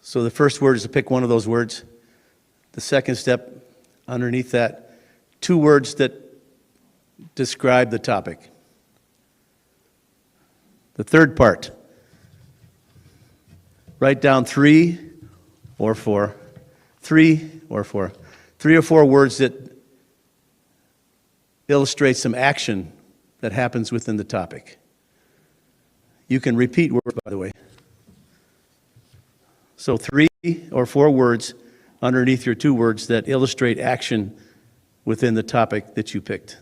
So the first word is to pick one of those words. The second step, underneath that, 2 words that describe the topic. The third part, write down 3 or 4 words that illustrate some action that happens within the topic. You can repeat words, by the way. So 3 or 4 words underneath your 2 words that illustrate action within the topic that you picked.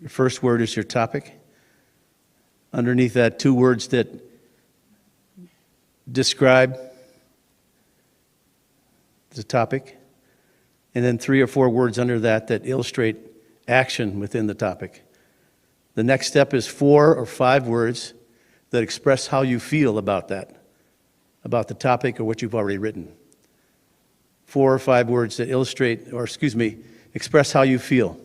Your first word is your topic. Underneath that, 2 words that describe the topic. And then 3 or 4 words under that that illustrate action within the topic. The next step is 4 or 5 words that express how you feel about that, about the topic or what you've already written. 4 or 5 words that illustrate, or express how you feel.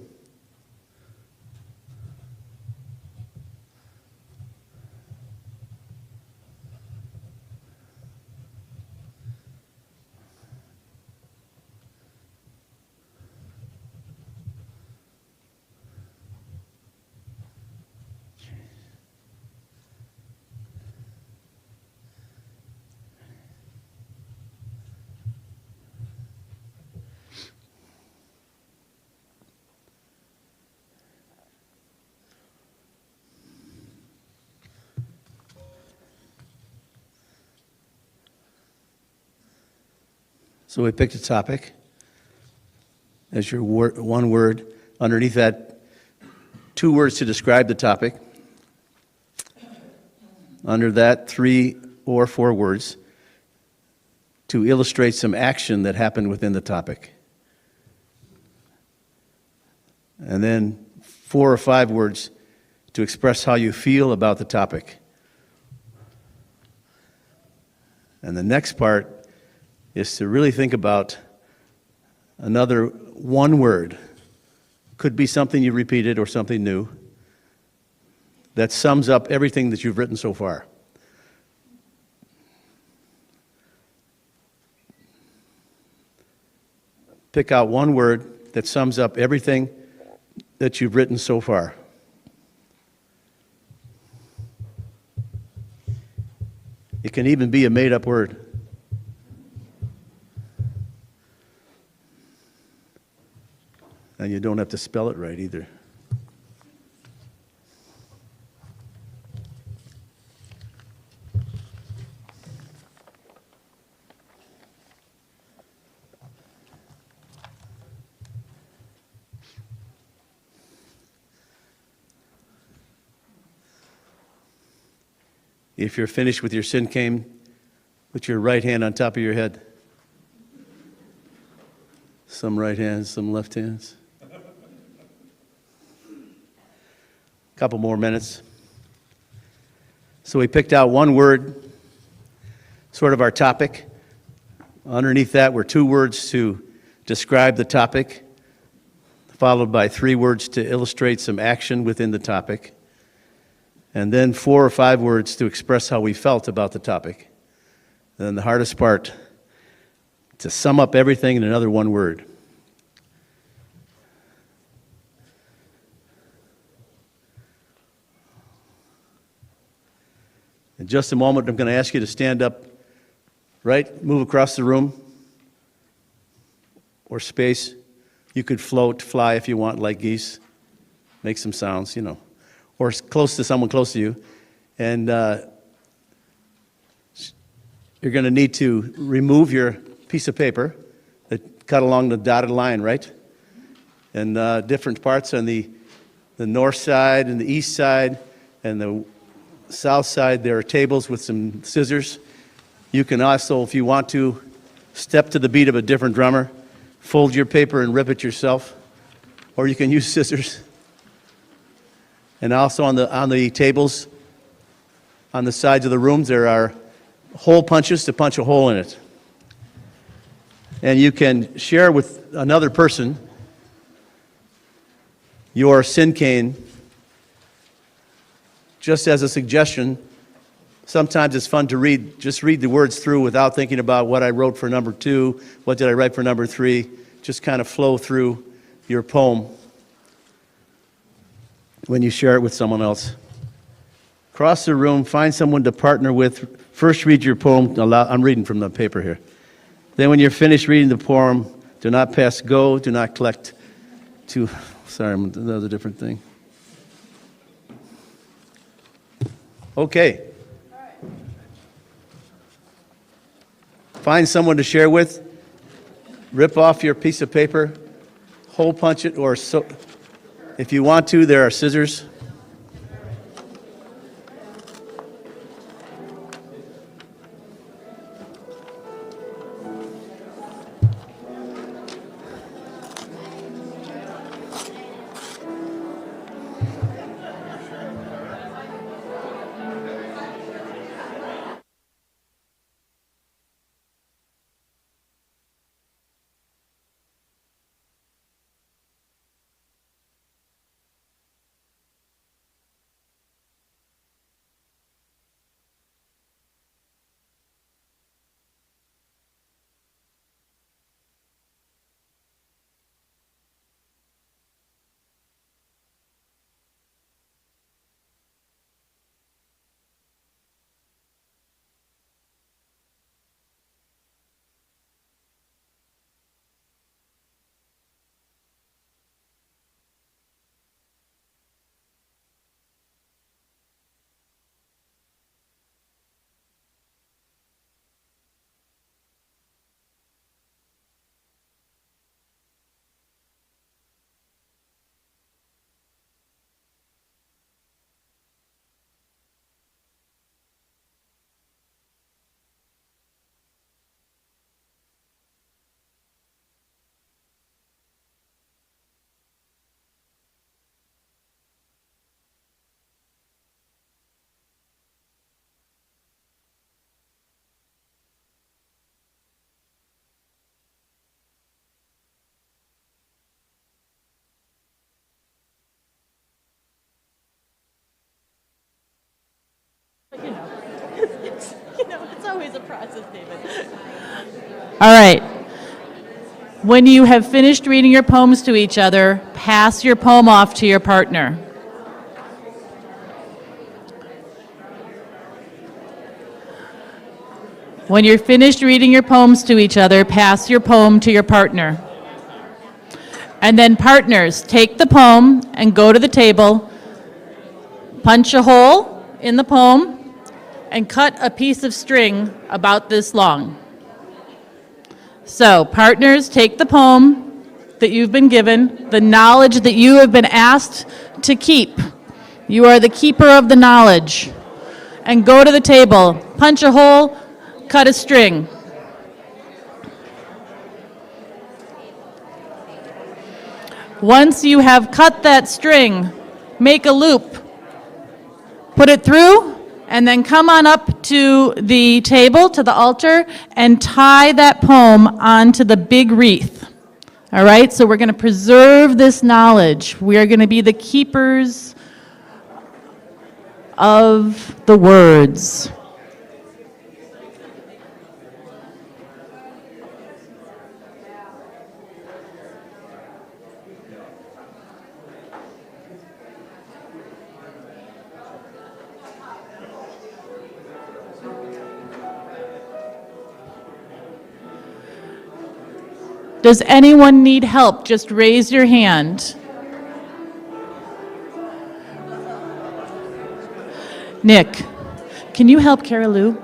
So we picked a topic as your one word. Underneath that, 2 words to describe the topic. Under that, 3 or 4 words to illustrate some action that happened within the topic. and then 4 or 5 words to express how you feel about the topic. And the next part is to really think about another one word. Could be something you repeated or something new that sums up everything that you've written so far. Pick out one word that sums up everything that you've written so far. It can even be a made-up word. And you don't have to spell it right either. If you're finished with your sin cane, put your right hand on top of your head. Some right hands, some left hands. Couple more minutes. So we picked out one word, sort of our topic. Underneath that were 2 words to describe the topic, followed by 3 words to illustrate some action within the topic, and then 4 or 5 words to express how we felt about the topic. And then the hardest part, to sum up everything in another one word. In just a moment, I'm going to ask you to stand up, right? Move across the room or space. You could float, fly if you want, like geese. Make some sounds, you know. Or close to someone close to you. And you're going to need to remove your piece of paper that cut along the dotted line, right? And different parts on the north side and the east side and the south side, there are tables with some scissors. You can also, if you want to, step to the beat of a different drummer, fold your paper and rip it yourself, or you can use scissors. And also on the tables, on the sides of the rooms, there are hole punches to punch a hole in it. And you can share with another person your sin cane. Just as a suggestion, sometimes it's fun to read, just read the words through without thinking about what I wrote for number 2, what did I write for number 3, just kind of flow through your poem when you share it with someone else. Across the room, find someone to partner with. First read your poem, I'm reading from the paper here. Then when you're finished reading the poem, do not pass go, do not collect to, sorry, that was a different thing. Okay. Find someone to share with. Rip off your piece of paper. Hole punch it, or so. If you want to, there are scissors. always a process, David. All right. When you have finished reading your poems to each other, pass your poem off to your partner. When you're finished reading your poems to each other, pass your poem to your partner. And then partners, take the poem and go to the table, punch a hole in the poem, and cut a piece of string about this long. So partners, take the poem that you've been given, the knowledge that you have been asked to keep. You are the keeper of the knowledge. And go to the table, punch a hole, cut a string. Once you have cut that string, make a loop, put it through, and then come on up to the table, to the altar, and tie that poem onto the big wreath. All right, so we're going to preserve this knowledge. We are going to be the keepers of the words. Does anyone need help? Just raise your hand. Nick, can you help Cara Lou?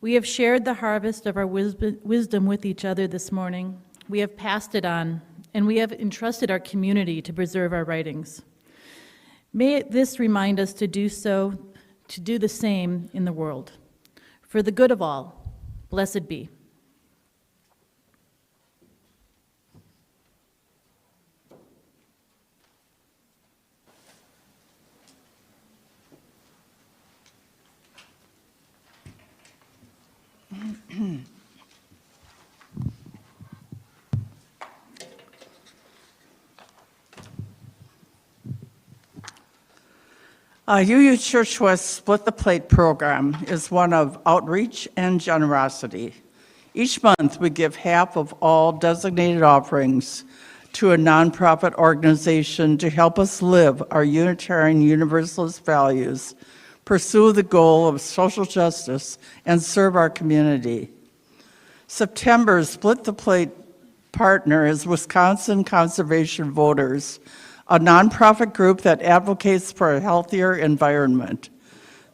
We have shared the harvest of our wisdom with each other this morning. We have passed it on, and we have entrusted our community to preserve our writings. May this remind us to do the same in the world. For the good of all, blessed be. UU Church West Split the Plate program is one of outreach and generosity. Each month, we give half of all designated offerings to a nonprofit organization to help us live our Unitarian Universalist values, pursue the goal of social justice, and serve our community. September's Split the Plate partner is Wisconsin Conservation Voters, a nonprofit group that advocates for a healthier environment.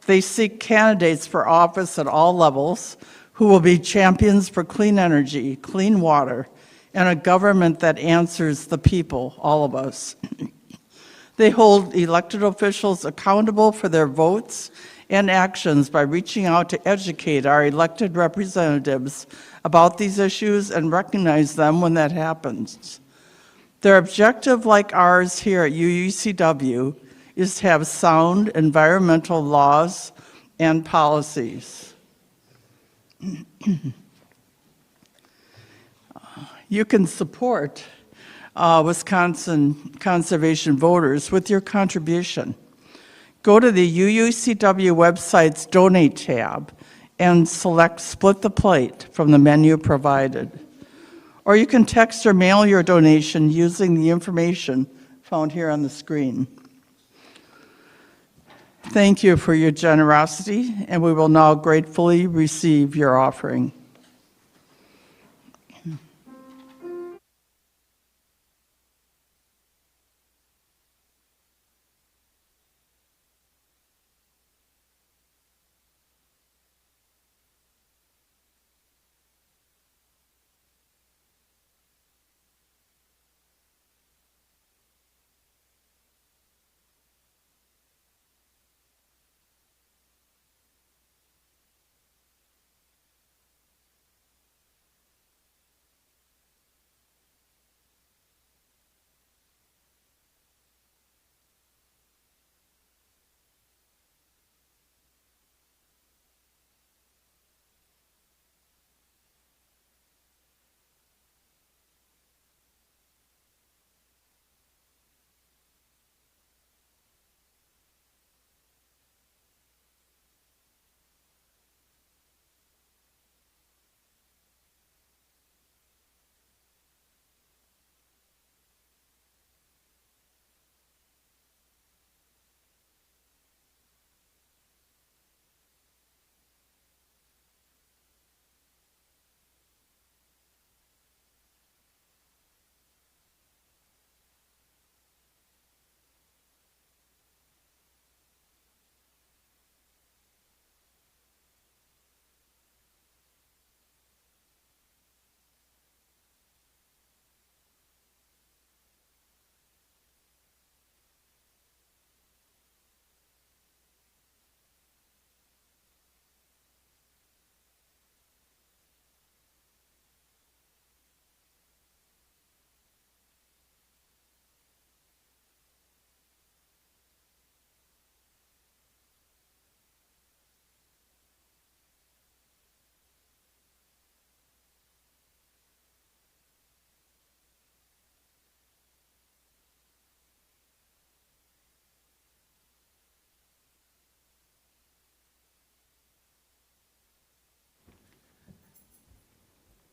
They seek candidates for office at all levels who will be champions for clean energy, clean water, and a government that answers the people, all of us. They hold elected officials accountable for their votes and actions by reaching out to educate our elected representatives about these issues and recognize them when that happens. Their objective, like ours here at UUCW, is to have sound environmental laws and policies. You can support Wisconsin Conservation Voters with your contribution. Go to the UUCW website's Donate tab and select Split the Plate from the menu provided. Or you can text or mail your donation using the information found here on the screen. Thank you for your generosity, and we will now gratefully receive your offering.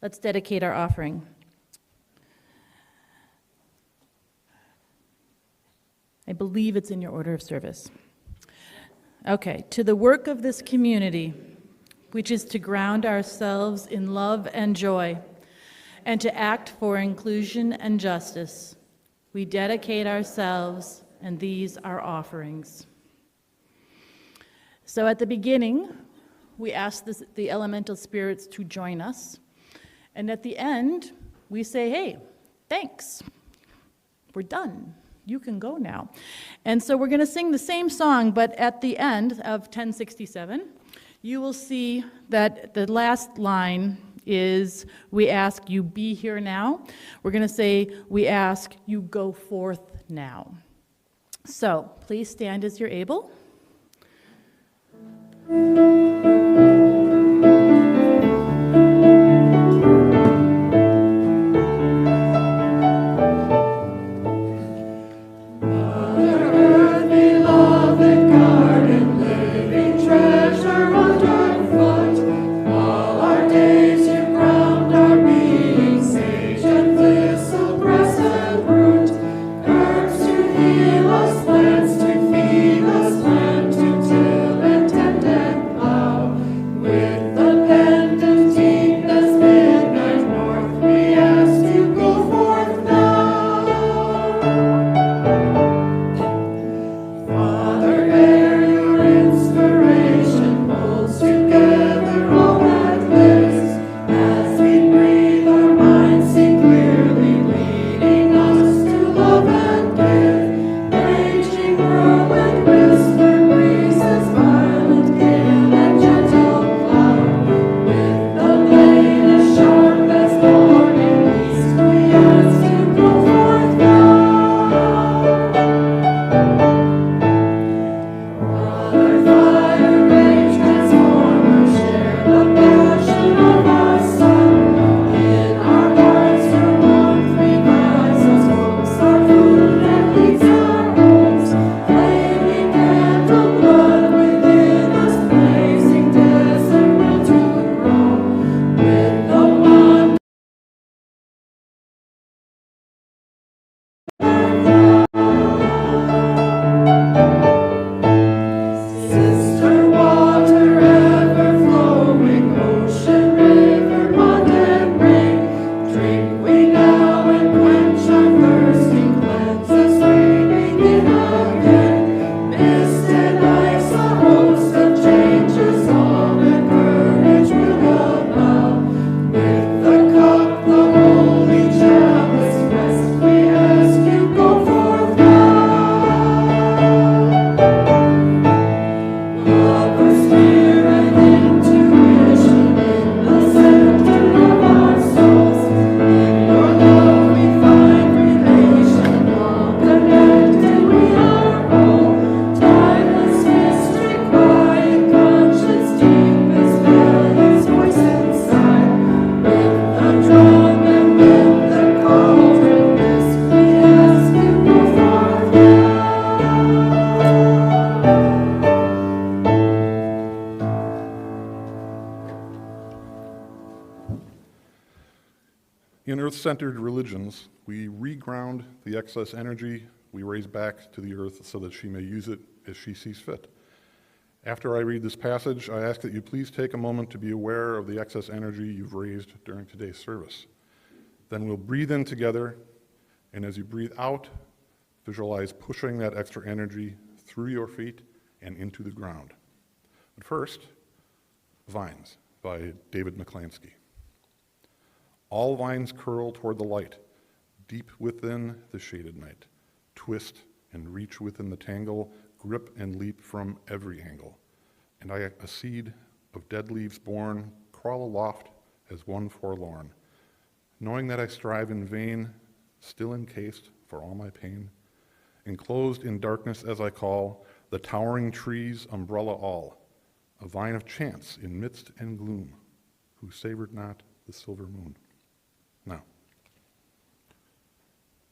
Let's dedicate our offering. I believe it's in your order of service. Okay, to the work of this community, which is to ground ourselves in love and joy, and to act for inclusion and justice, we dedicate ourselves, and these are offerings. So at the beginning, we ask the elemental spirits to join us. And at the end, we say, hey, thanks. We're done. You can go now. And so we're going to sing the same song, but at the end of 1067, you will see that the last line is, we ask you be here now. We're going to say, we ask you go forth now. So please stand as you're able. In earth-centered religions, we reground the excess energy we raise back to the earth so that she may use it as she sees fit. After I read this passage, I ask that you please take a moment to be aware of the excess energy you've raised during today's service. Then we'll breathe in together, and as you breathe out, visualize pushing that extra energy through your feet and into the ground. But first, Vines by David McClansky. All vines curl toward the light, deep within the shaded night. Twist and reach within the tangle, grip and leap from every angle. And I, a seed of dead leaves born, crawl aloft as one forlorn. Knowing that I strive in vain, still encased for all my pain. Enclosed in darkness as I call, the towering trees umbrella all. A vine of chance in midst and gloom, who savored not the silver moon. Now,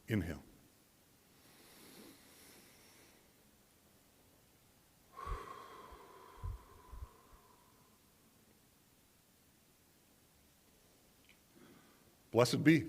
inhale. Blessed be.